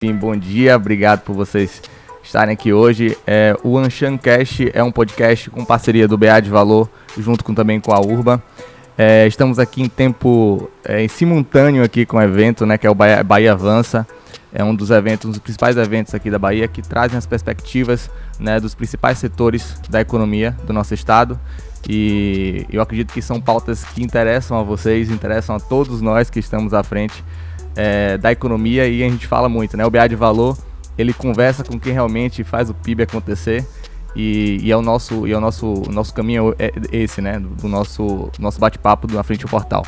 Sim, bom dia, obrigado por vocês estarem aqui hoje. O AnshanCast é um podcast com parceria do BA de Valor, junto também com a Urba. Estamos aqui em tempo simultâneo aqui com o evento, né, que é o Bahia Avança. É um dos principais eventos aqui da Bahia, que trazem as perspectivas, né, dos principais setores da economia do nosso estado. E eu acredito que são pautas que interessam a vocês, interessam a todos nós que estamos à frente da economia, e a gente fala muito, né? O BA de Valor, ele conversa com quem realmente faz o PIB acontecer, e o nosso caminho é esse, né? Do nosso bate-papo na frente do portal.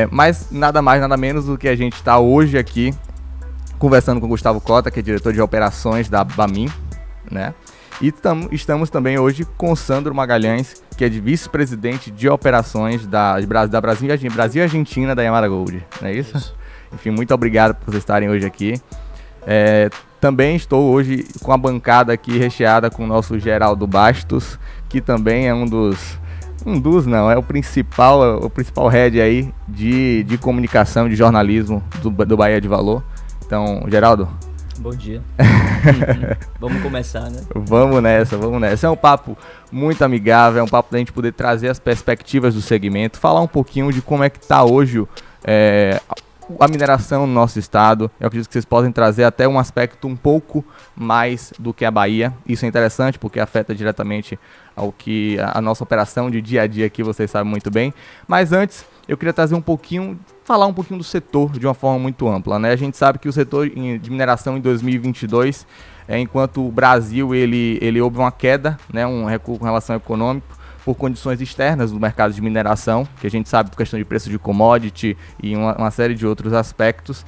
Mas nada mais, nada menos do que a gente está hoje aqui conversando com o Gustavo Cota, que é diretor de operações da Bamin, né? E estamos também hoje com Sandro Magalhães, que é de vice-presidente de operações da Brasil e Argentina da Yamara Gold, não é isso? Enfim, muito obrigado por vocês estarem hoje aqui. Também estou hoje com a bancada aqui recheada com o nosso Geraldo Bastos, que também é é o principal head aí de comunicação, de jornalismo do Bahia de Valor. Então, Geraldo. Bom dia. Vamos começar, né? Vamos nessa. É um papo muito amigável, é um papo da gente poder trazer as perspectivas do segmento, falar um pouquinho de como é que está hoje a mineração no nosso estado. Eu acredito que vocês podem trazer até um aspecto um pouco mais do que a Bahia. Isso é interessante porque afeta diretamente ao que a nossa operação de dia a dia aqui, vocês sabem muito bem. Mas antes, eu queria falar um pouquinho do setor de uma forma muito ampla, né? A gente sabe que o setor de mineração em 2022, enquanto o Brasil ele houve uma queda, né, um recuo com relação ao econômico, por condições externas do mercado de mineração, que a gente sabe por questão de preço de commodity e uma série de outros aspectos.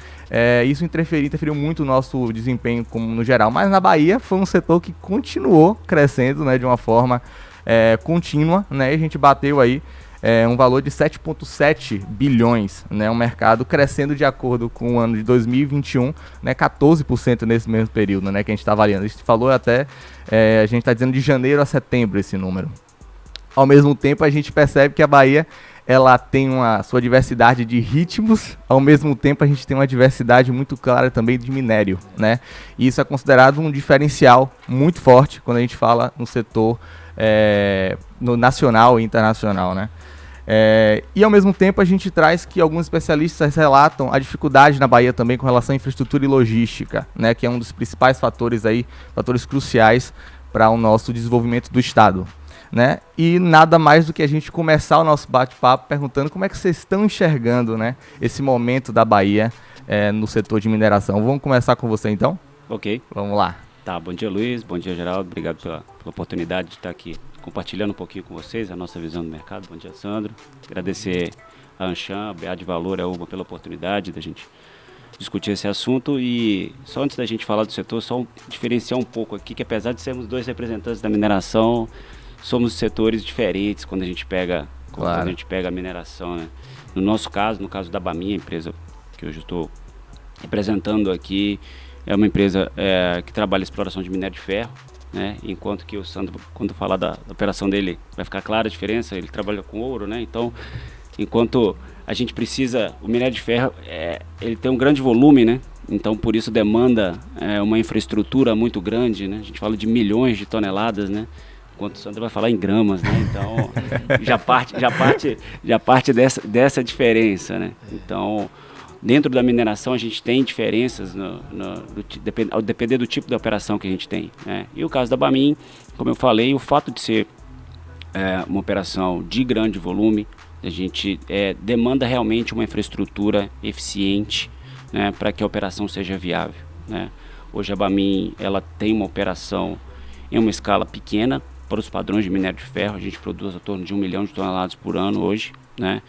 Isso interferiu muito no nosso desempenho no geral, mas na Bahia foi um setor que continuou crescendo, né, de uma forma contínua, né, e a gente bateu aí um valor de 7,7 bilhões, né, um mercado crescendo de acordo com o ano de 2021, né, 14% nesse mesmo período, né, que a gente está avaliando. A gente falou até, a gente está dizendo de janeiro a setembro esse número. Ao mesmo tempo, a gente percebe que a Bahia ela tem uma sua diversidade de ritmos, ao mesmo tempo a gente tem uma diversidade muito clara também de minério, né? E isso é considerado um diferencial muito forte quando a gente fala no setor no nacional e internacional, né? E ao mesmo tempo a gente traz que alguns especialistas relatam a dificuldade na Bahia também com relação à infraestrutura e logística, né? Que é um dos principais fatores cruciais para o nosso desenvolvimento do estado, né? E nada mais do que a gente começar o nosso bate-papo perguntando como é que vocês estão enxergando, né, esse momento da Bahia no setor de mineração. Vamos começar com você então? Ok. Vamos lá. Tá, bom dia Luiz, bom dia Geraldo, obrigado pela oportunidade de estar aqui compartilhando um pouquinho com vocês a nossa visão do mercado. Bom dia Sandro, agradecer a Anshan, a BA de Valor, a Urba pela oportunidade da gente discutir esse assunto. E só antes da gente falar do setor, só diferenciar um pouco aqui que apesar de sermos dois representantes da mineração, somos setores diferentes quando a gente pega a mineração, né? No nosso caso, no caso da Bamin, a empresa que hoje eu estou representando aqui, é uma empresa que trabalha em exploração de minério de ferro, né? Enquanto que o Sandro, quando falar da operação dele, vai ficar clara a diferença, ele trabalha com ouro, né? Então, enquanto a gente precisa, o minério de ferro, ele tem um grande volume, né? Então, por isso demanda uma infraestrutura muito grande, né? A gente fala de milhões de toneladas, né? Enquanto o Sandro vai falar em gramas, né? Então, já parte dessa diferença, né? Então, dentro da mineração a gente tem diferenças ao depender do tipo de operação que a gente tem, né? E o caso da Bamin, como eu falei, o fato de ser uma operação de grande volume, a gente demanda realmente uma infraestrutura eficiente, né, para que a operação seja viável, né? Hoje a Bamin ela tem uma operação em uma escala pequena para os padrões de minério de ferro. A gente produz em torno de 1 milhão de toneladas por ano hoje, né?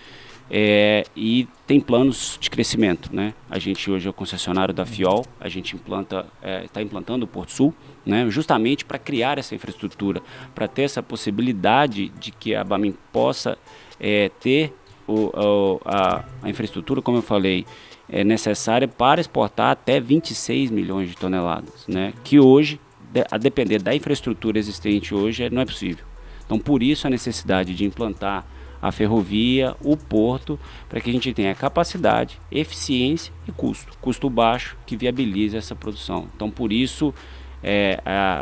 E tem planos de crescimento, né? A gente hoje é o concessionário da FIOL, a gente está implantando o Porto Sul, né? Justamente para criar essa infraestrutura, para ter essa possibilidade de que a Bamin possa ter a infraestrutura, como eu falei, necessária para exportar até 26 milhões de toneladas, né? Que hoje, a depender da infraestrutura existente hoje, não é possível. Então, por isso a necessidade de implantar a ferrovia, o porto, para que a gente tenha capacidade, eficiência e custo baixo que viabilize essa produção. Então, por isso,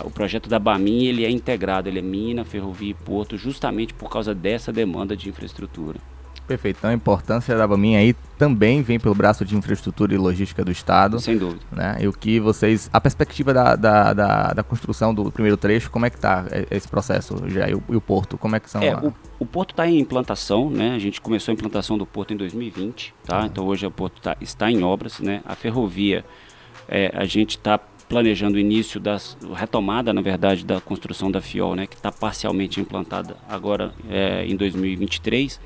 o projeto da Bamin ele é integrado, ele é mina, ferrovia e porto, justamente por causa dessa demanda de infraestrutura. Perfeito. Então a importância da Bamin aí também vem pelo braço de infraestrutura e logística do Estado. Sem dúvida. Né? E o que vocês... A perspectiva da construção do primeiro trecho, como é que está esse processo já? E o porto, como é que são? O porto está em implantação, né? A gente começou a implantação do porto em 2020, tá? Então hoje o porto está em obras, né? A ferrovia, a gente está planejando o início retomada, na verdade, da construção da FIOL, né? Que está parcialmente implantada agora em 2023.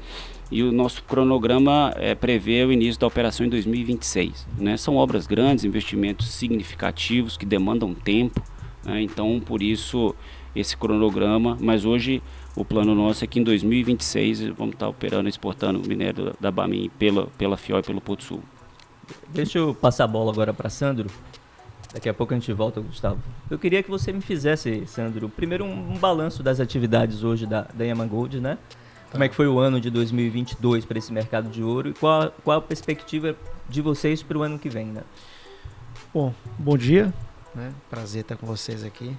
E o nosso cronograma prevê o início da operação em 2026. Né? São obras grandes, investimentos significativos que demandam tempo, né? Então por isso esse cronograma, mas hoje o plano nosso é que em 2026 vamos estar operando, exportando o minério da Bamin pela FIOL e pelo Porto Sul. Deixa eu passar a bola agora para Sandro. Daqui a pouco a gente volta, Gustavo. Eu queria que você me fizesse, Sandro, primeiro um balanço das atividades hoje da Yaman Gold, né? Como é que foi o ano de 2022 para esse mercado de ouro e qual a perspectiva de vocês para o ano que vem, né? Bom dia, né? Prazer estar com vocês aqui.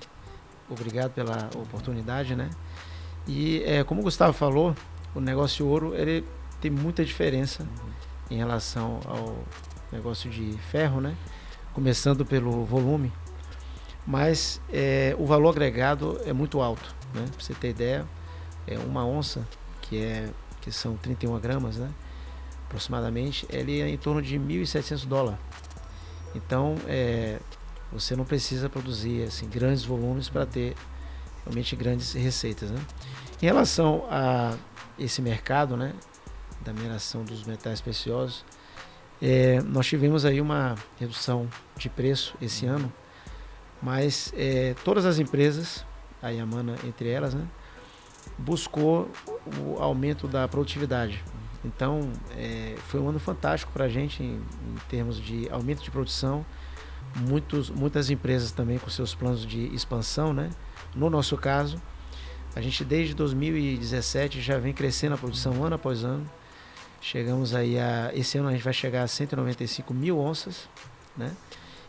Obrigado pela oportunidade, né? E como o Gustavo falou, o negócio ouro ele tem muita diferença em relação ao negócio de ferro, né? Começando pelo volume, mas o valor agregado é muito alto, né? Para você ter ideia, uma onça que são 31 gramas, né, aproximadamente, ele é em torno de $1.700. Então, você não precisa produzir assim, grandes volumes para ter realmente grandes receitas, né? Em relação a esse mercado, né, da mineração dos metais preciosos, nós tivemos aí uma redução de preço esse ano, mas todas as empresas, a Yamana entre elas, né, buscou o aumento da produtividade. Então, foi um ano fantástico para a gente em termos de aumento de produção. Muitas empresas também com seus planos de expansão, né? No nosso caso, a gente desde 2017 já vem crescendo a produção ano após ano. Chegamos aí esse ano a gente vai chegar a 195 mil onças, né?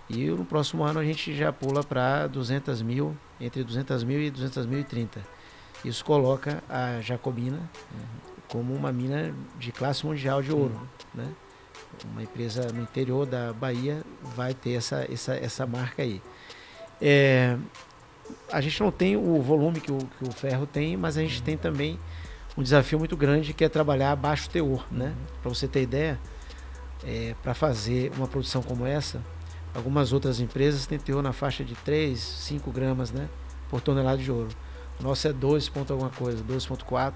E no próximo ano a gente já pula para 200 mil, entre 200 mil e 200.030. Isso coloca a Jacobina como uma mina de classe mundial de ouro, né? Uma empresa no interior da Bahia vai ter essa marca aí. A gente não tem o volume que o ferro tem, mas a gente tem também um desafio muito grande que é trabalhar baixo teor, né? Para você ter ideia, para fazer uma produção como essa, algumas outras empresas têm teor na faixa de 3, 5 gramas, né, por tonelada de ouro. O nosso é 2 ponto alguma coisa, 2,4.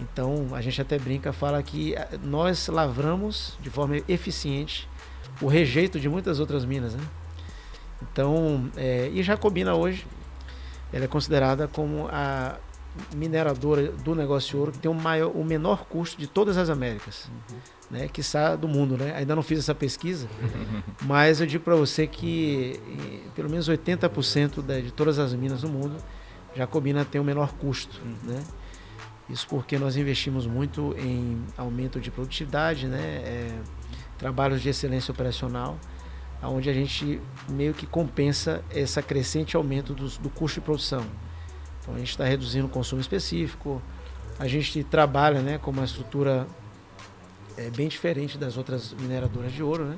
Então a gente até brinca, fala que nós lavramos de forma eficiente o rejeito de muitas outras minas, né? Então, e Jacobina hoje ela é considerada como a mineradora do negócio ouro que tem o menor custo de todas as Américas, né? Quiçá do mundo, né? Ainda não fiz essa pesquisa, mas eu digo para você que pelo menos 80% de todas as minas do mundo, Jacobina tem o menor custo, né? Isso porque nós investimos muito em aumento de produtividade, né? Trabalhos de excelência operacional, onde a gente meio que compensa esse crescente aumento do custo de produção. Então a gente está reduzindo o consumo específico, a gente trabalha, né, com uma estrutura bem diferente das outras mineradoras de ouro, né?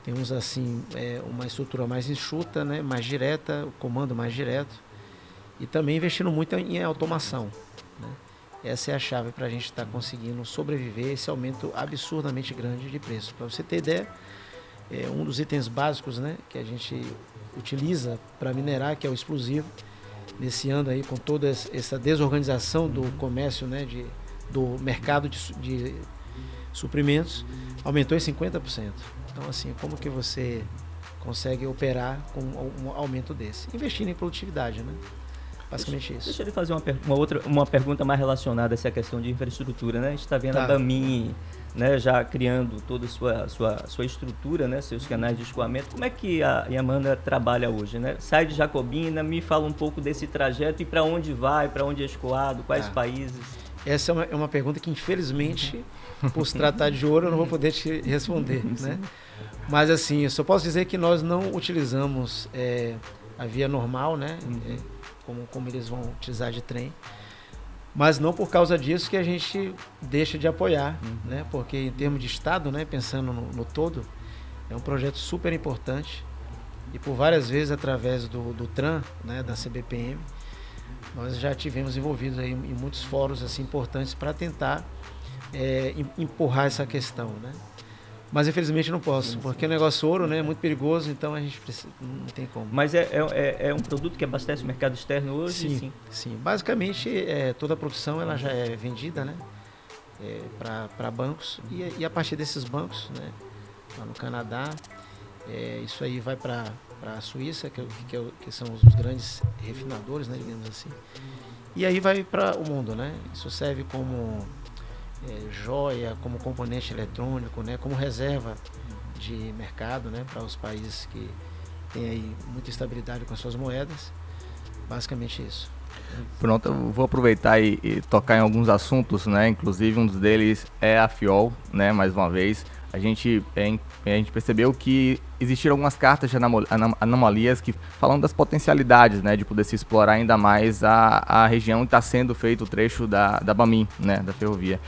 Temos assim uma estrutura mais enxuta, né, mais direta, o comando mais direto, e também investindo muito em automação, né? Essa é a chave para a gente estar conseguindo sobreviver a esse aumento absurdamente grande de preço. Para você ter ideia, um dos itens básicos, né, que a gente utiliza para minerar, que é o explosivo, nesse ano aí com toda essa desorganização do comércio, né, do mercado de suprimentos, aumentou em 50%. Então assim, como que você consegue operar com um aumento desse? Investindo em produtividade, né? Basicamente isso. Deixa eu lhe fazer uma pergunta mais relacionada a essa questão de infraestrutura, né? A gente está vendo a Bamin, né, já criando toda a sua estrutura, né, seus canais de escoamento. Como é que a Yamana trabalha hoje, né? Sai de Jacobina, me fala um pouco desse trajeto e para onde vai, para onde é escoado, quais países? Essa é uma pergunta que, infelizmente, por se tratar de ouro, eu não vou poder te responder, né? Mas, assim, eu só posso dizer que nós não utilizamos a via normal, né? Como eles vão utilizar de trem. Mas não por causa disso que a gente deixa de apoiar, né? Porque, em termos de Estado, né? Pensando no todo, é um projeto super importante. E por várias vezes, através do TRAN, né? Da CBPM, nós já tivemos envolvidos aí em muitos fóruns assim, importantes para tentar empurrar essa questão, né? Mas infelizmente não posso, porque o negócio ouro, né, é muito perigoso, então a gente não tem como. Mas é um produto que abastece o mercado externo hoje? Sim. Basicamente, toda a produção ela já é vendida, né, para bancos, e a partir desses bancos, né, lá no Canadá, isso aí vai para a Suíça, que são os grandes refinadores, né, digamos assim, e aí vai para o mundo, né? Isso serve como joia, como componente eletrônico, né, como reserva de mercado, né, para os países que têm aí muita estabilidade com as suas moedas. Basicamente isso. Pronto, eu vou aproveitar e tocar em alguns assuntos, né? Inclusive um deles é a FIOL, né? Mais uma vez, a gente percebeu que existiram algumas cartas de anomalias que falam das potencialidades, né? De poder se explorar ainda mais a região que está sendo feito o trecho da BAMIN, né? Da ferrovia.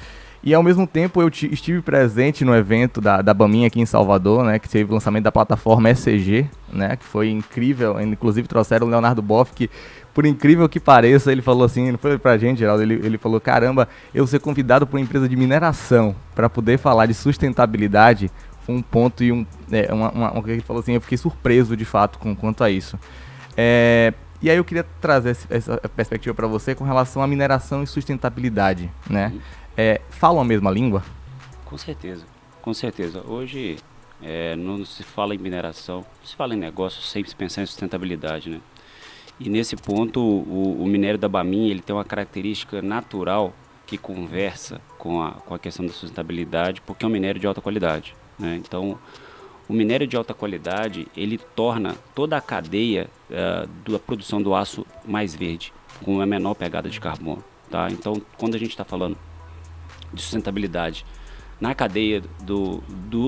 E ao mesmo tempo eu estive presente no evento da BAMIN aqui em Salvador, né, que teve o lançamento da plataforma ECG, né, que foi incrível. Inclusive trouxeram o Leonardo Boff, que por incrível que pareça, ele falou assim, não foi pra gente, Geraldo, ele falou, caramba, eu ser convidado por uma empresa de mineração para poder falar de sustentabilidade foi um ponto e que ele falou assim, eu fiquei surpreso de fato quanto a isso. E aí eu queria trazer essa perspectiva para você com relação à mineração e sustentabilidade, né? Falam a mesma língua? Com certeza. Hoje não se fala em mineração, se fala em negócio sem se pensar em sustentabilidade, né? E nesse ponto o minério da BAMIN ele tem uma característica natural que conversa com a questão da sustentabilidade, porque é um minério de alta qualidade, né? Então o minério de alta qualidade ele torna toda a cadeia da produção do aço mais verde, com uma menor pegada de carbono, tá? Então quando a gente está falando de sustentabilidade na cadeia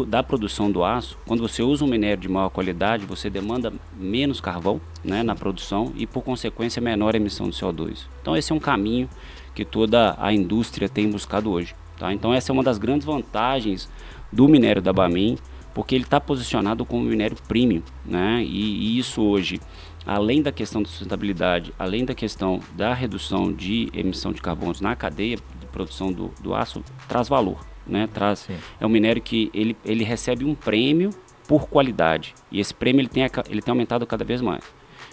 da produção do aço, quando você usa um minério de maior qualidade, você demanda menos carvão, né, na produção e, por consequência, menor emissão de CO2. Então, esse é um caminho que toda a indústria tem buscado hoje, tá? Então, essa é uma das grandes vantagens do minério da BAMIN, porque ele está posicionado como minério premium, né? E isso hoje, além da questão da sustentabilidade, além da questão da redução de emissão de carbonos na cadeia de produção do aço, traz valor, né? É um minério que ele recebe um prêmio por qualidade, e esse prêmio ele tem aumentado cada vez mais.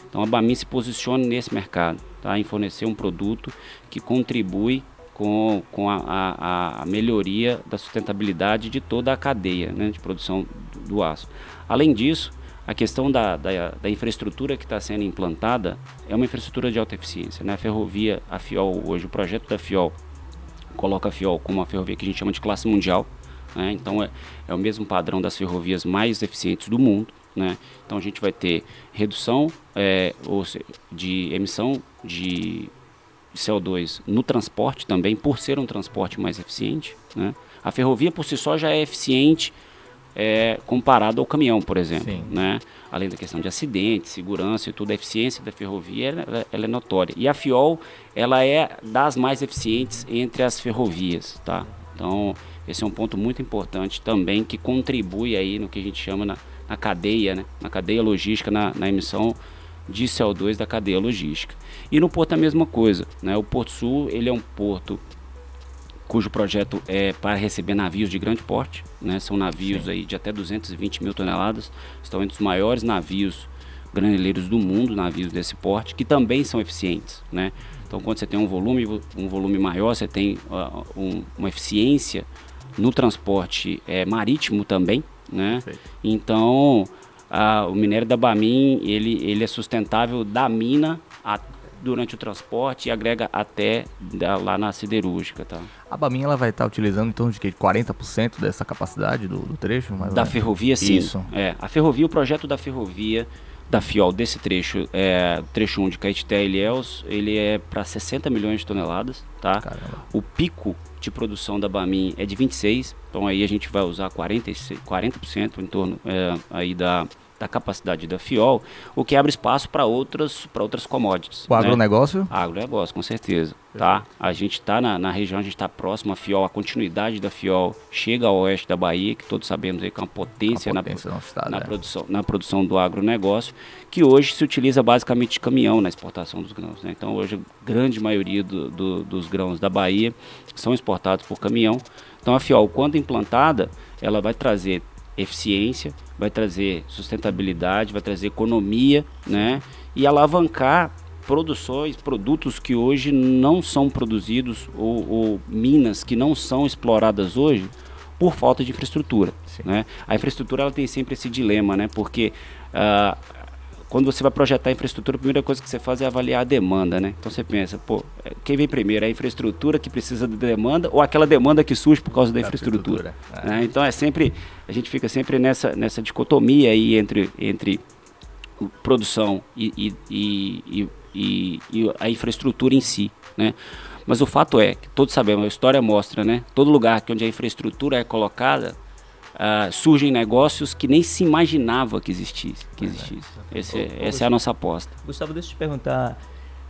Então a BAMIN se posiciona nesse mercado, tá? Em fornecer um produto que contribui com a melhoria da sustentabilidade de toda a cadeia, né, de produção do aço. Além disso, a questão da infraestrutura que está sendo implantada é uma infraestrutura de alta eficiência, né? A FIOL hoje, o projeto da FIOL coloca a FIOL como uma ferrovia que a gente chama de classe mundial, né? Então é o mesmo padrão das ferrovias mais eficientes do mundo, né? Então a gente vai ter redução de emissão de CO2 no transporte também, por ser um transporte mais eficiente, né? A ferrovia por si só já é eficiente comparado ao caminhão, por exemplo, né? Além da questão de acidentes, segurança e tudo, a eficiência da ferrovia ela é notória. E a FIOL ela é das mais eficientes entre as ferrovias, tá? Então esse é um ponto muito importante também, que contribui aí no que a gente chama na cadeia, né? Na cadeia logística, na emissão de CO2 da cadeia logística. E no porto a mesma coisa, né? O Porto Sul ele é um porto cujo projeto é para receber navios de grande porte, né? São navios aí de até 220 mil toneladas, estão entre os maiores navios graneleiros do mundo, navios desse porte, que também são eficientes, né? Então quando você tem um volume maior, você tem uma eficiência no transporte marítimo também, né? Então o minério da BAMIN ele é sustentável da mina durante o transporte e agrega até lá na siderúrgica, tá? A BAMIN ela vai estar utilizando em torno de 40% dessa capacidade do trecho? Da ferrovia, sim. Isso. A ferrovia, o projeto da ferrovia, da FIOL desse trecho, trecho 1 de Caetité e Ilhéus, ele é para 60 milhões de toneladas, tá? Caramba. O pico de produção da Bamin é de 26, então aí a gente vai usar 40% em torno aí da capacidade da FIOL, o que abre espaço para outras commodities. O agronegócio? Agronegócio, com certeza. Tá? A gente está na região, a gente está próximo à FIOL, a continuidade da FIOL chega ao oeste da Bahia, que todos sabemos aí que é uma potência, na produção do agronegócio, que hoje se utiliza basicamente de caminhão na exportação dos grãos. Né? Então hoje a grande maioria dos grãos da Bahia são exportados por caminhão. Então a FIOL, quando implantada, ela vai trazer eficiência, vai trazer sustentabilidade, vai trazer economia, né? E alavancar produtos que hoje não são produzidos ou minas que não são exploradas hoje por falta de infraestrutura, né? A infraestrutura ela tem sempre esse dilema, né? Porque quando você vai projetar a infraestrutura, a primeira coisa que você faz é avaliar a demanda, né? Então você pensa, quem vem primeiro? É a infraestrutura que precisa da demanda ou aquela demanda que surge por causa da infraestrutura? Né? Então a gente fica sempre nessa dicotomia aí entre produção e a infraestrutura em si, né? Mas o fato é que todos sabemos, a história mostra, né? Todo lugar onde a infraestrutura é colocada, surgem negócios que nem se imaginava que existisse. Essa é a nossa aposta. Gustavo, deixa eu te perguntar,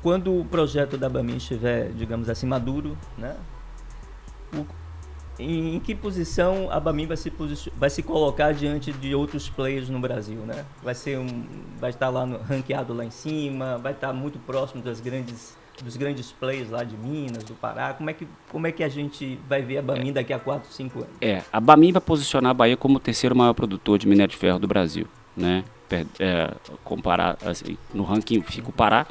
quando o projeto da Bamin estiver, digamos assim, maduro, né? Em que posição a Bamin vai se colocar diante de outros players no Brasil, né? Vai estar lá ranqueado lá em cima, vai estar muito próximo dos grandes players lá de Minas, do Pará. Como é que a gente vai ver a Bamin daqui a 4, 5 anos? A Bamin vai posicionar a Bahia como o terceiro maior produtor de minério de ferro do Brasil, né? Comparar, assim, no ranking fica o Pará,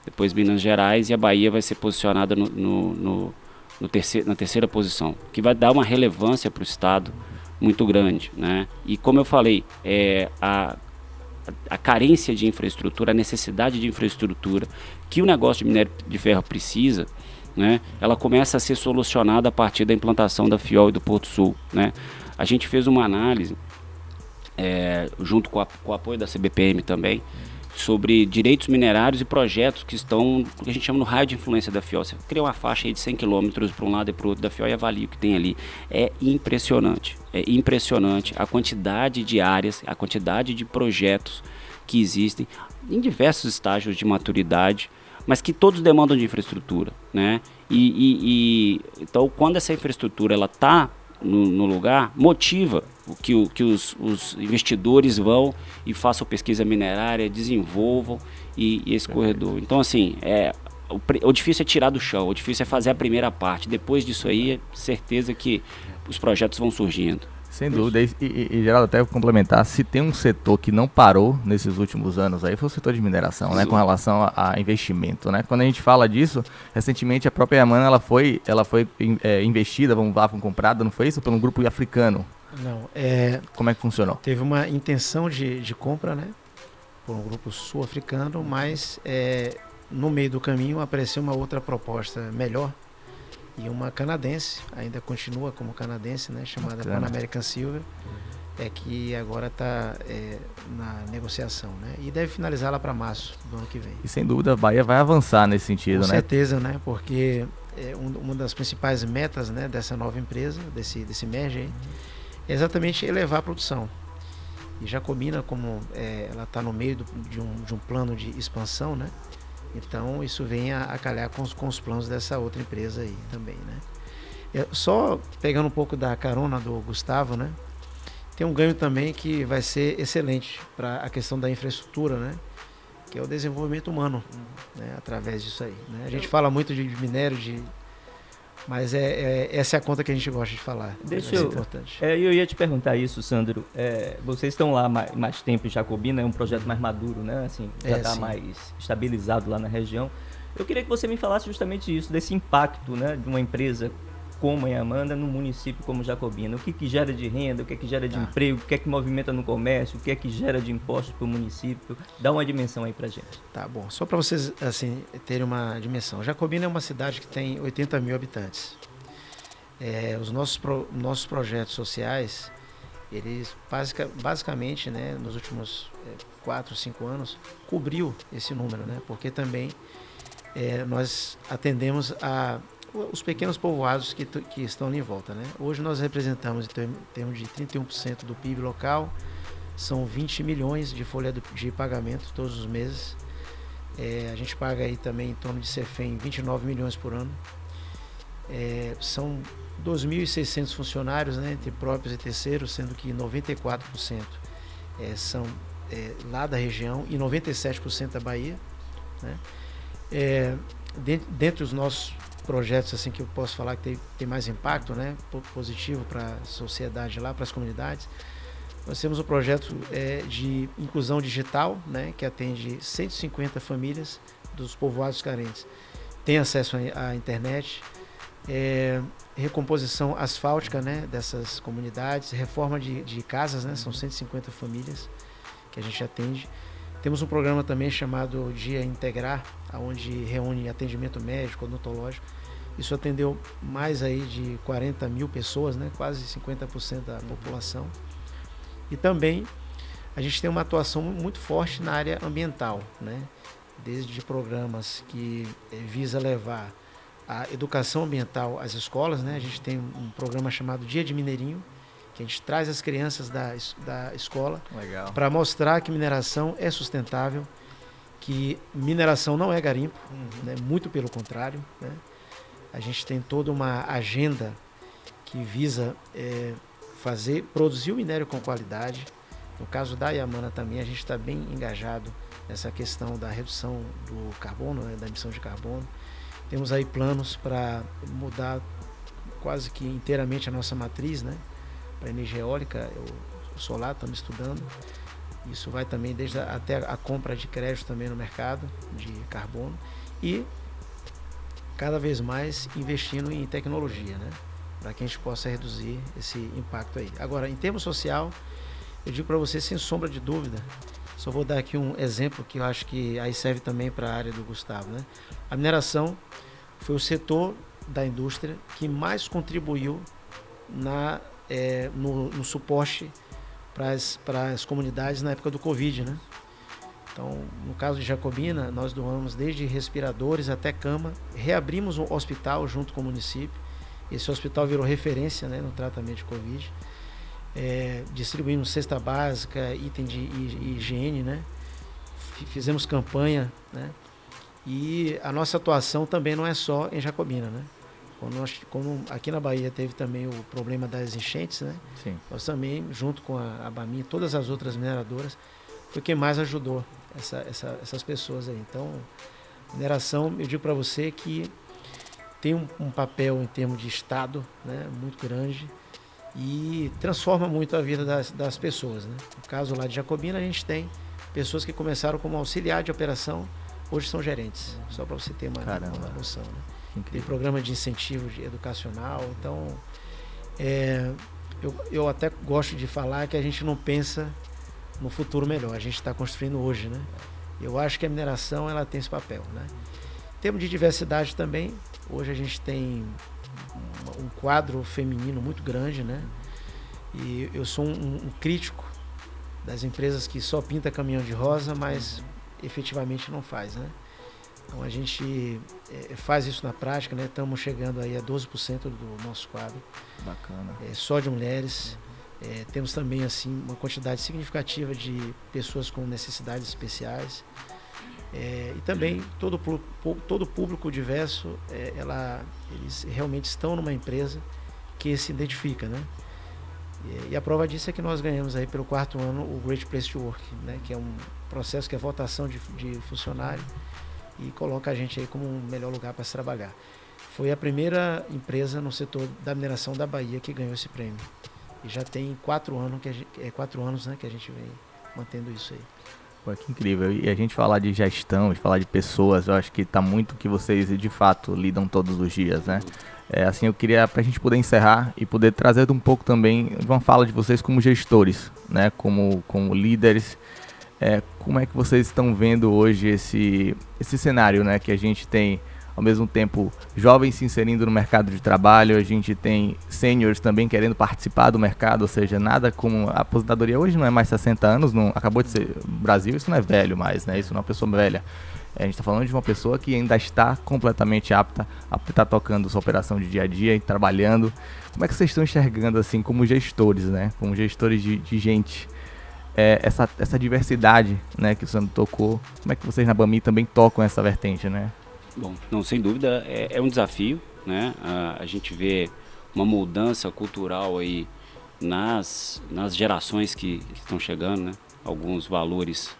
depois Minas Gerais, e a Bahia vai ser posicionada na terceira posição, que vai dar uma relevância para o estado muito grande, né? E como eu falei, a carência de infraestrutura, a necessidade de infraestrutura que o negócio de minério de ferro precisa, né? Ela começa a ser solucionada a partir da implantação da FIOL e do Porto Sul, né? A gente fez uma análise junto com o apoio da CBPM também, sobre direitos minerários e projetos que estão, o que a gente chama no raio de influência da FIOL. Você cria uma faixa aí de 100 quilômetros para um lado e para o outro da FIOL e avalia o que tem ali. É impressionante a quantidade de áreas, a quantidade de projetos que existem em diversos estágios de maturidade, mas que todos demandam de infraestrutura, né? Então, quando essa infraestrutura ela está no lugar, motiva que os investidores vão e façam pesquisa minerária, desenvolvam e esse corredor. Então, assim, o difícil é tirar do chão, o difícil é fazer a primeira parte. Depois disso aí, é certeza que os projetos vão surgindo. Sem dúvida. E Geraldo, até complementar, se tem um setor que não parou nesses últimos anos aí, foi o setor de mineração, né, com relação a investimento, né? Quando a gente fala disso, recentemente a própria Yaman, ela foi investida, foi comprada, não foi isso? Por um grupo africano. Não, como é que funcionou? Teve uma intenção de compra, né, por um grupo sul-africano, mas no meio do caminho apareceu uma outra proposta melhor, e uma canadense, ainda continua como canadense, né, chamada Pan American Silver, que agora está na negociação, né, e deve finalizar lá para março do ano que vem. E sem dúvida a Bahia vai avançar nesse sentido, Com né? certeza, né, porque uma das principais metas, né, dessa nova empresa, desse merger, é exatamente elevar a produção. E Jacobina, como ela está no meio de um plano de expansão, né, então isso vem a calhar com os planos dessa outra empresa aí também, né. Só pegando um pouco da carona do Gustavo, né, tem um ganho também que vai ser excelente para a questão da infraestrutura, né, que é o desenvolvimento humano, né, através disso aí, né. A gente fala muito de minério, mas essa é a conta que a gente gosta de falar. Importante. Eu ia te perguntar isso, Sandro. Vocês estão lá mais tempo em Jacobina, é um projeto mais maduro, né? Assim, já está mais estabilizado lá na região. Eu queria que você me falasse justamente isso, desse impacto, né, de uma empresa como a Yamanda no município como Jacobina. O que gera de renda, o que gera de emprego, o que movimenta no comércio, o que gera de impostos para o município. Dá uma dimensão aí para gente. Tá bom, só para vocês assim, terem uma dimensão. Jacobina é uma cidade que tem 80 mil habitantes. Os nossos projetos sociais, Eles basicamente, né, nos últimos 4, 5 anos, cobriu esse número, né, porque também nós atendemos os pequenos povoados que estão ali em volta, né. Hoje nós representamos em termos de 31% do PIB local, são 20 milhões de folha de pagamento todos os meses. A gente paga aí também em torno de CEFEM 29 milhões por ano. São 2.600 funcionários, né, entre próprios e terceiros, sendo que 94% são lá da região e 97% da Bahia, né. Dentre os nossos projetos assim, que eu posso falar que tem mais impacto, né, positivo para a sociedade lá, para as comunidades, nós temos um projeto de inclusão digital, né, que atende 150 famílias dos povoados carentes. Tem acesso à internet, recomposição asfáltica, né, dessas comunidades, reforma de casas, né, são 150 famílias que a gente atende. Temos um programa também chamado Dia Integrar, onde reúne atendimento médico, odontológico. Isso atendeu mais aí de 40 mil pessoas, né, quase 50% da população. E também a gente tem uma atuação muito forte na área ambiental, né? Desde programas que visa levar a educação ambiental às escolas, né? A gente tem um programa chamado Dia de Mineirinho, que a gente traz as crianças da escola para mostrar que mineração é sustentável, que mineração não é garimpo, né? Muito pelo contrário, né? A gente tem toda uma agenda que visa produzir o minério com qualidade. No caso da Yamana também, a gente está bem engajado nessa questão da redução do carbono, né, da emissão de carbono. Temos aí planos para mudar quase que inteiramente a nossa matriz, né, para energia eólica, o solar, estamos estudando. Isso vai também desde até a compra de crédito também no mercado de carbono e cada vez mais investindo em tecnologia, né, para que a gente possa reduzir esse impacto aí. Agora, em termos social, eu digo para você, sem sombra de dúvida, só vou dar aqui um exemplo que eu acho que aí serve também para a área do Gustavo, né? A mineração foi o setor da indústria que mais contribuiu no suporte para as comunidades na época do Covid, né? Então, no caso de Jacobina, nós doamos desde respiradores até cama, reabrimos um hospital junto com o município. Esse hospital virou referência, né, no tratamento de Covid. Distribuímos cesta básica, item de higiene, né? Fizemos campanha, né? E a nossa atuação também não é só em Jacobina, né? Quando aqui na Bahia teve também o problema das enchentes, né? Sim. Nós também, junto com a Abamin e todas as outras mineradoras, foi quem mais ajudou essas pessoas aí. Então, mineração, eu digo para você que tem um papel em termos de Estado, né, muito grande e transforma muito a vida das pessoas, né? No caso lá de Jacobina, a gente tem pessoas que começaram como auxiliar de operação, hoje são gerentes, só para você ter uma noção, né? Tem programa de incentivo educacional, então eu até gosto de falar que a gente não pensa no futuro melhor, a gente está construindo hoje, né? Eu acho que a mineração ela tem esse papel, né? Em termos de diversidade também, hoje a gente tem um quadro feminino muito grande, né? E eu sou um crítico das empresas que só pinta caminhão de rosa, mas efetivamente não faz, né? Então a gente faz isso na prática, né? Estamos chegando aí a 12% do nosso quadro. Bacana. Só de mulheres. Temos também assim uma quantidade significativa de pessoas com necessidades especiais. E também todo público diverso, eles realmente estão numa empresa que se identifica, né? E a prova disso é que nós ganhamos aí pelo 4º ano o Great Place to Work, né? Que é um processo que é votação de funcionário e coloca a gente aí como um melhor lugar para se trabalhar. Foi a primeira empresa no setor da mineração da Bahia que ganhou esse prêmio. E já tem 4 anos, né, que a gente vem mantendo isso aí. Pô, que incrível. E a gente falar de gestão, de falar de pessoas, eu acho que tá muito que vocês de fato lidam todos os dias, né? Assim, eu queria, pra gente poder encerrar e poder trazer um pouco também de uma fala de vocês como gestores, né? Como líderes, como é que vocês estão vendo hoje esse cenário, né? Que a gente tem ao mesmo tempo jovens se inserindo no mercado de trabalho, a gente tem seniors também querendo participar do mercado, ou seja, nada como a aposentadoria hoje não é mais 60 anos, não, acabou de ser, Brasil isso não é velho mais, né? Isso não é uma pessoa velha. A gente está falando de uma pessoa que ainda está completamente apta a estar tocando sua operação de dia a dia e trabalhando. Como é que vocês estão enxergando, assim, como gestores, né? Como gestores de gente, essa diversidade, né, que o Sandro tocou? Como é que vocês na Bamin também tocam essa vertente, né? Bom, não, sem dúvida, é um desafio, né? A gente vê uma mudança cultural aí nas gerações que estão chegando, né? Alguns valores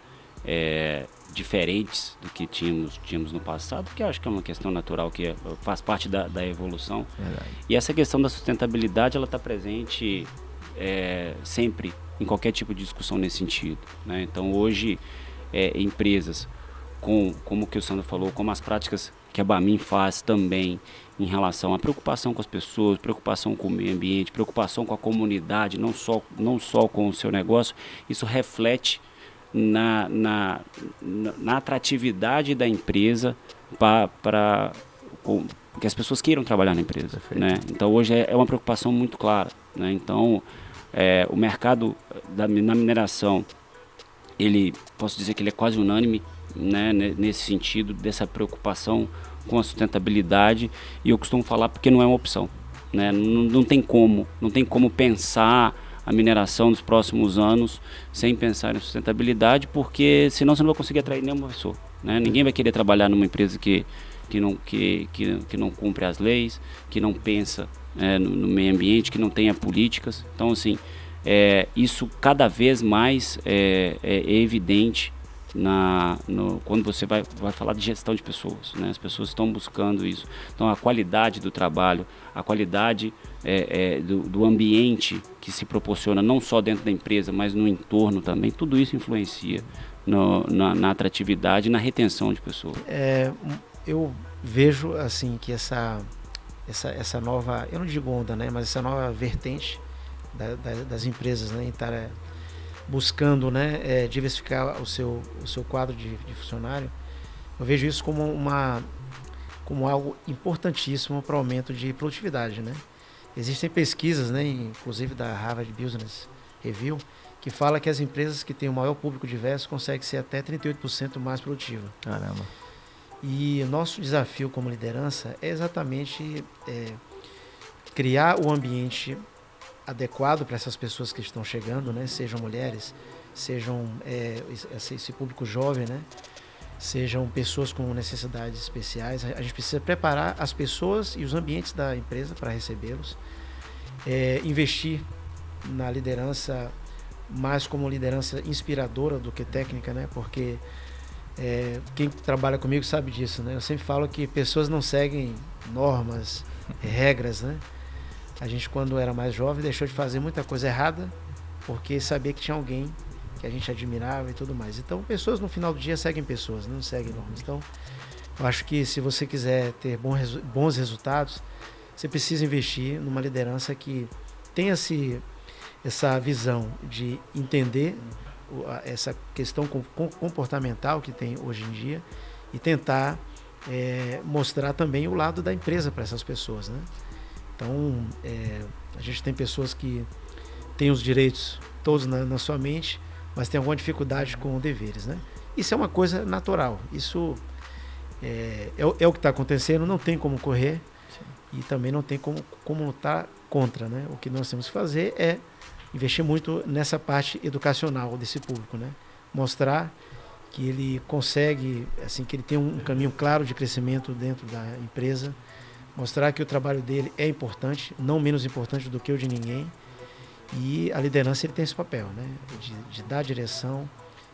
diferentes do que tínhamos no passado, que eu acho que é uma questão natural, que faz parte da evolução. Verdade. E essa questão da sustentabilidade, ela está presente sempre em qualquer tipo de discussão nesse sentido, né? Então hoje, empresas, como que o Sandro falou, como as práticas que a Bamin faz também em relação à preocupação com as pessoas, preocupação com o meio ambiente, preocupação com a comunidade, não só com o seu negócio, isso reflete na atratividade da empresa para que as pessoas queiram trabalhar na empresa, né? Então hoje é uma preocupação muito clara, né? Então o mercado na mineração, posso dizer que ele é quase unânime, né, nesse sentido, dessa preocupação com a sustentabilidade, e eu costumo falar porque não é uma opção, né? Não tem como pensar a mineração nos próximos anos sem pensar em sustentabilidade, porque senão você não vai conseguir atrair nenhuma pessoa, né? Ninguém vai querer trabalhar numa empresa que não cumpre as leis, que não pensa no meio ambiente, que não tenha políticas. Então, assim, isso cada vez mais é evidente quando você vai falar de gestão de pessoas, né? As pessoas estão buscando isso. Então, a qualidade do trabalho, a qualidade do ambiente que se proporciona, não só dentro da empresa, mas no entorno também, tudo isso influencia na atratividade e na retenção de pessoas. Eu vejo assim que essa nova, eu não digo onda, né, mas essa nova vertente das empresas, né, estar buscando, né, diversificar o seu quadro de funcionário, eu vejo isso como algo importantíssimo para o aumento de produtividade, né? Existem pesquisas, né, inclusive da Harvard Business Review, que fala que as empresas que têm o maior público diverso conseguem ser até 38% mais produtivas. Caramba. E o nosso desafio como liderança é exatamente criar o ambiente adequado para essas pessoas que estão chegando, né? Sejam mulheres, sejam esse público jovem, né? Sejam pessoas com necessidades especiais. A gente precisa preparar as pessoas e os ambientes da empresa para recebê-los, investir na liderança mais como liderança inspiradora do que técnica, né? Porque quem trabalha comigo sabe disso, né? Eu sempre falo que pessoas não seguem normas, regras, né? A gente, quando era mais jovem, deixou de fazer muita coisa errada porque sabia que tinha alguém que a gente admirava e tudo mais. Então, pessoas no final do dia seguem pessoas, não seguem normas. Então, eu acho que se você quiser ter bons resultados, você precisa investir numa liderança que tenha essa visão de entender essa questão comportamental que tem hoje em dia e tentar mostrar também o lado da empresa para essas pessoas, né? Então, a gente tem pessoas que têm os direitos todos na sua mente, mas tem alguma dificuldade com deveres, né? Isso é uma coisa natural, isso é o que está acontecendo, não tem como correr. Sim. E também não tem como lutar contra, né? O que nós temos que fazer é investir muito nessa parte educacional desse público, né? Mostrar que ele consegue, assim, que ele tem um caminho claro de crescimento dentro da empresa, mostrar que o trabalho dele é importante, não menos importante do que o de ninguém, e a liderança ele tem esse papel, né? De dar direção,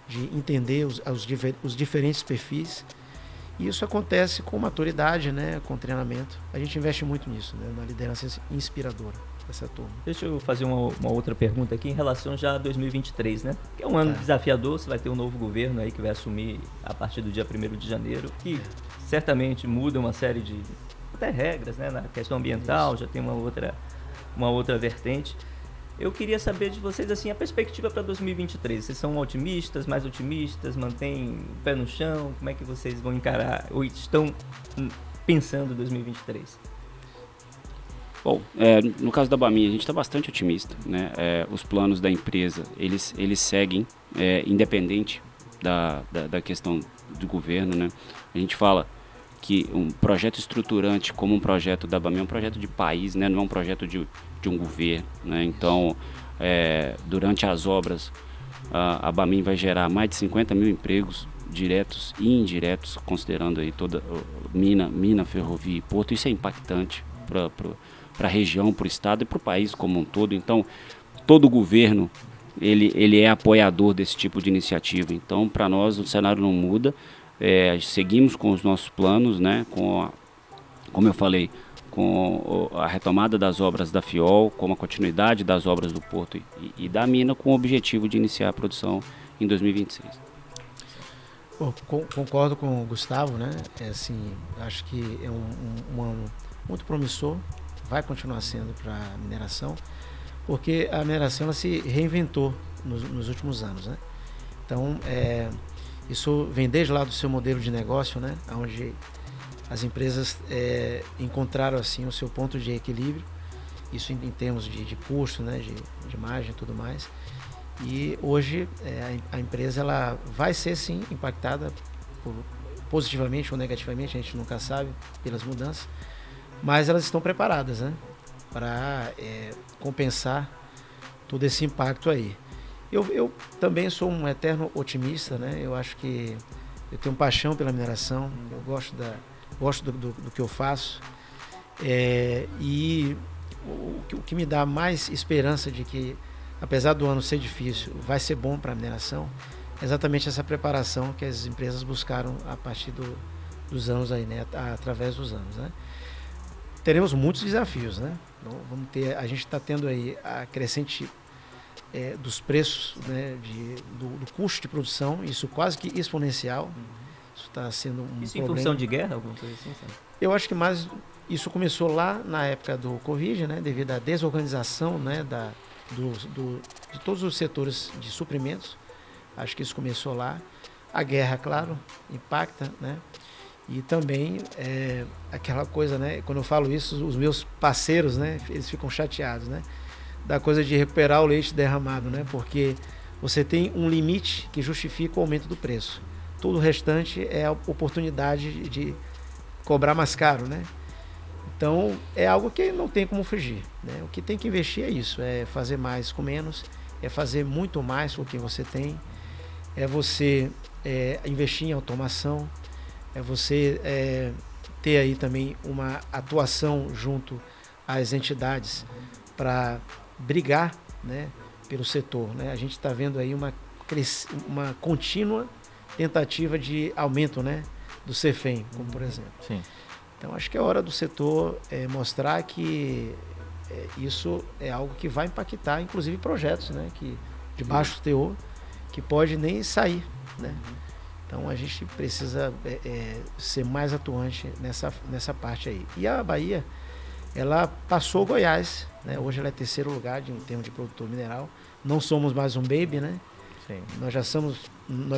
de entender os diferentes perfis, e isso acontece com maturidade, né? Com treinamento. A gente investe muito nisso, né? Na liderança inspiradora dessa turma. Deixa eu fazer uma outra pergunta aqui em relação já a 2023, né? Que é um ano desafiador, você vai ter um novo governo aí que vai assumir a partir do dia 1º de janeiro, que certamente muda uma série de até regras, né? Na questão ambiental, já tem uma outra vertente. Eu queria saber de vocês, assim, a perspectiva para 2023. Vocês são otimistas, mais otimistas, mantêm o pé no chão? Como é que vocês vão encarar, ou estão pensando em 2023? Bom, no caso da Bamin, a gente está bastante otimista, né? Os planos da empresa, eles seguem independente da questão do governo, né? A gente fala que um projeto estruturante como um projeto da Bamin é um projeto de país, né? Não é um projeto de um governo, né? Então, durante as obras, a Bamin vai gerar mais de 50 mil empregos diretos e indiretos, considerando aí toda mina, ferrovia e porto. Isso é impactante para a região, para o estado e para o país como um todo. Então, todo governo ele é apoiador desse tipo de iniciativa. Então, para nós, o cenário não muda. Seguimos com os nossos planos, né? Como eu falei, com a retomada das obras da FIOL, com a continuidade das obras do Porto e da mina, com o objetivo de iniciar a produção em 2026. Bom, concordo com o Gustavo, né? Acho que é muito promissor, vai continuar sendo para a mineração, porque a mineração ela se reinventou nos últimos anos, né? Então, isso vem desde lá do seu modelo de negócio, né? Onde as empresas encontraram assim o seu ponto de equilíbrio, isso em termos de custo, né? De margem e tudo mais. E hoje a empresa ela vai ser sim impactada positivamente ou negativamente, a gente nunca sabe, pelas mudanças, mas elas estão preparadas, né, para compensar todo esse impacto aí. Eu também sou um eterno otimista, né? Eu acho que eu tenho paixão pela mineração, eu gosto do que eu faço, e o que me dá mais esperança de que, apesar do ano ser difícil, vai ser bom para a mineração, é exatamente essa preparação que as empresas buscaram a partir dos anos aí, né? Através dos anos, né? Teremos muitos desafios, né? Então, a gente está tendo aí a crescente dos preços, né? Do custo de produção, isso quase que exponencial. Isso está sendo um problema. Isso em função de guerra, alguma coisa assim, sabe? Eu acho que mais isso começou lá na época do Covid, né? Devido à desorganização, né? De todos os setores de suprimentos. Acho que isso começou lá. A guerra, claro, impacta, né? E também aquela coisa, né? Quando eu falo isso, os meus parceiros, né? Eles ficam chateados, né? Da coisa de recuperar o leite derramado, né? Porque você tem um limite que justifica o aumento do preço. Todo o restante é a oportunidade de cobrar mais caro, né? Então, é algo que não tem como fugir, né? O que tem que investir é isso, é fazer mais com menos, é fazer muito mais com o que você tem, é você investir em automação, é você ter aí também uma atuação junto às entidades para brigar, né, pelo setor, né? A gente está vendo aí uma contínua tentativa de aumento, né, do CEFEM, como por exemplo. Sim. Então acho que é hora do setor mostrar que isso é algo que vai impactar, inclusive projetos, né, de baixo teor, que pode nem sair, né? Então a gente precisa ser mais atuante nessa parte aí. E a Bahia, ela passou o Goiás, né? Hoje ela é terceiro lugar em termos de produtor mineral. Não somos mais um baby, né? Sim. Nós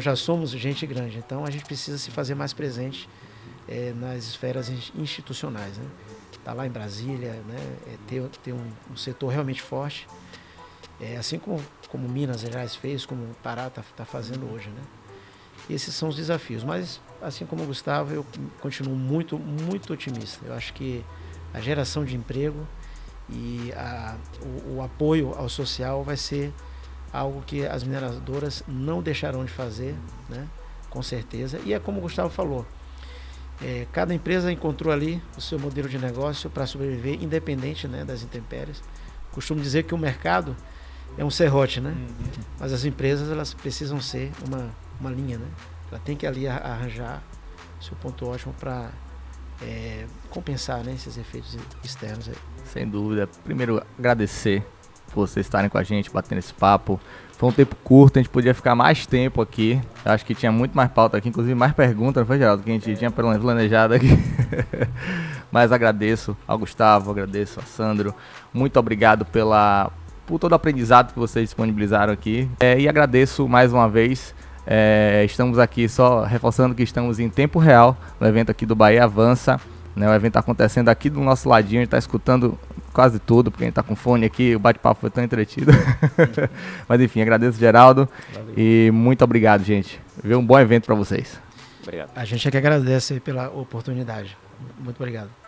já somos gente grande, então a gente precisa se fazer mais presente nas esferas institucionais, né? Tá lá em Brasília, né? Ter um setor realmente forte, assim como Minas Gerais fez, como o Pará tá fazendo hoje, né? Esses são os desafios, mas assim como o Gustavo, eu continuo muito, muito otimista. Eu acho que a geração de emprego e o apoio ao social vai ser algo que as mineradoras não deixarão de fazer, né? Com certeza. E é como o Gustavo falou, cada empresa encontrou ali o seu modelo de negócio para sobreviver, independente, né, das intempéries. Costumo dizer que o mercado é um serrote, né? Mas as empresas, elas precisam ser uma linha, né? Ela tem que ali arranjar o seu ponto ótimo para compensar, né, esses efeitos externos aí. Sem dúvida. Primeiro, agradecer por vocês estarem com a gente, batendo esse papo. Foi um tempo curto, a gente podia ficar mais tempo aqui. Eu acho que tinha muito mais pauta aqui, inclusive mais perguntas, não foi, Geraldo? Que a gente tinha planejado aqui. Mas agradeço ao Gustavo, agradeço ao Sandro. Muito obrigado por todo o aprendizado que vocês disponibilizaram aqui. E agradeço mais uma vez. Estamos aqui só reforçando que estamos em tempo real no evento aqui do Bahia Avança. né? O evento tá acontecendo aqui do nosso ladinho, a gente tá escutando quase tudo, porque a gente tá com fone aqui, o bate-papo foi tão entretido. Mas enfim, agradeço, Geraldo. Valeu. E muito obrigado, gente. Um bom evento para vocês. Obrigado. A gente é que agradece aí pela oportunidade. Muito obrigado.